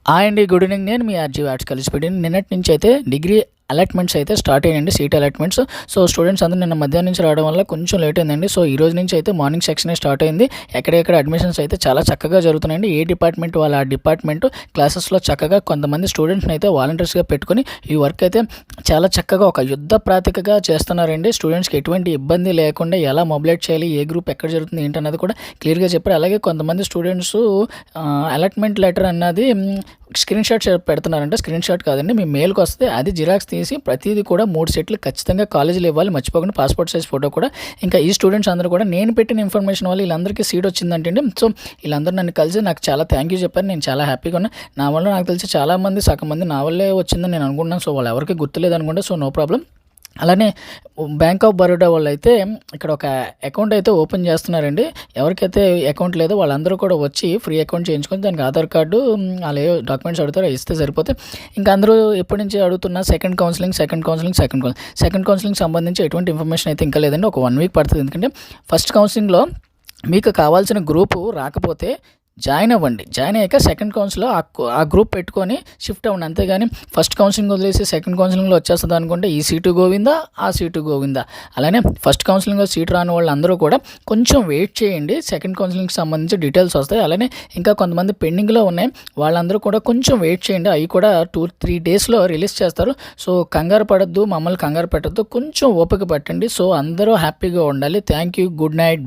Hi అండి, good evening. నేను మీ RG arts కలిసిపెట్టి నిన్నటి నుంచి అయితే డిగ్రీ అలాట్మెంట్స్ అయితే స్టార్ట్ అయ్యండి, సీట్ అలాట్మెంట్స్. సో స్టూడెంట్స్ అందరూ నిన్న మధ్యాహ్నం నుంచి రావడం వల్ల కొంచెం లేట్ అయిందండి. సో ఈ రోజు నుంచి అయితే మార్నింగ్ సెక్షనే స్టార్ట్ అయింది. ఎక్కడెక్కడ అడ్మిషన్స్ అయితే చాలా చక్కగా జరుగుతున్నాయండి. ఏ డిపార్ట్మెంట్ వాళ్ళ ఆ డిపార్ట్మెంట్ క్లాసెస్లో చక్కగా కొంతమంది స్టూడెంట్స్ని అయితే వాలంటీర్స్గా పెట్టుకొని ఈ వర్క్ అయితే చాలా చక్కగా ఒక యుద్ధ ప్రాతికగా చేస్తున్నారండి. స్టూడెంట్స్కి ఎటువంటి ఇబ్బంది లేకుండా ఎలా మొబిలైట్ చేయాలి, ఏ గ్రూప్ ఎక్కడ జరుగుతుంది ఏంటన్నది కూడా క్లియర్గా చెప్పారు. అలాగే కొంతమంది స్టూడెంట్స్ అలాట్మెంట్ లెటర్ అన్నది స్క్రీన్ షాట్ పెడుతున్నారంటే, స్క్రీన్ షాట్ కాదండి, మీ మెయిల్కి వస్తే అది జిరాక్స్ తీసి ప్రతిదీ కూడా 3 సెట్లు ఖచ్చితంగా కాలేజీలో ఇవ్వాలి, మర్చిపోకుండా పాస్పోర్ట్ సైజ్ ఫోటో కూడా. ఇంకా ఈ స్టూడెంట్స్ అందరూ కూడా నేను పెట్టిన ఇన్ఫర్మేషన్ వల్ల వీళ్ళందరికీ సీట్ వచ్చిందంటే, సో వీళ్ళందరూ నన్ను కలిసి నాకు చాలా థ్యాంక్ యూ చెప్పారు. నేను చాలా హ్యాపీగా ఉన్నా. నా వల్ల నాకు తెలిసి చాలామంది సగం మంది నా వల్లే వచ్చిందని నేను అనుకుంటున్నాను. సో వాళ్ళు ఎవరికి గుర్తులేదు అనుకుంటే, సో నో ప్రాబ్లం. అలానే బ్యాంక్ ఆఫ్ బరోడా వాళ్ళు అయితే ఇక్కడ ఒక అకౌంట్ అయితే ఓపెన్ చేస్తున్నారండి. ఎవరికైతే అకౌంట్ లేదో వాళ్ళందరూ కూడా వచ్చి ఫ్రీ అకౌంట్ చేయించుకొని దానికి ఆధార్ కార్డు అలా ఏ డాక్యుమెంట్స్ అడుగుతారో ఇస్తే సరిపోతే. ఇంకా అందరూ ఎప్పటి నుంచి అడుగుతున్న సెకండ్ కౌన్సిలింగ్ సంబంధించి ఎటువంటి ఇన్ఫర్మేషన్ అయితే ఇంకా లేదండి. ఒక 1 వీక్ పడుతుంది. ఎందుకంటే ఫస్ట్ కౌన్సిలింగ్లో మీకు కావాల్సిన గ్రూపు రాకపోతే జాయిన్ అవ్వండి. జాయిన్ అయ్యాక సెకండ్ కౌన్సిల్లో ఆ గ్రూప్ పెట్టుకొని షిఫ్ట్ అవ్వండి. అంతేగాని ఫస్ట్ కౌన్సిలింగ్ వదిలేసి సెకండ్ కౌన్సిలింగ్లో వచ్చేస్తుంది అనుకుంటే ఈ సీటు గోవిందా, ఆ సీటు గోవిందా. అలానే ఫస్ట్ కౌన్సిలింగ్లో సీటు రాని వాళ్ళందరూ కూడా కొంచెం వెయిట్ చేయండి, సెకండ్ కౌన్సిలింగ్కి సంబంధించి డీటెయిల్స్ వస్తాయి. అలానే ఇంకా కొంతమంది పెండింగ్లో ఉన్నాయి, వాళ్ళందరూ కూడా కొంచెం వెయిట్ చేయండి. అవి కూడా 2-3 డేస్లో రిలీజ్ చేస్తారు. సో కంగారు పడద్దు, మమ్మల్ని కంగారు పెట్టద్దు, కొంచెం ఓపిక పట్టండి. సో అందరూ హ్యాపీగా ఉండాలి. Thank you, good night.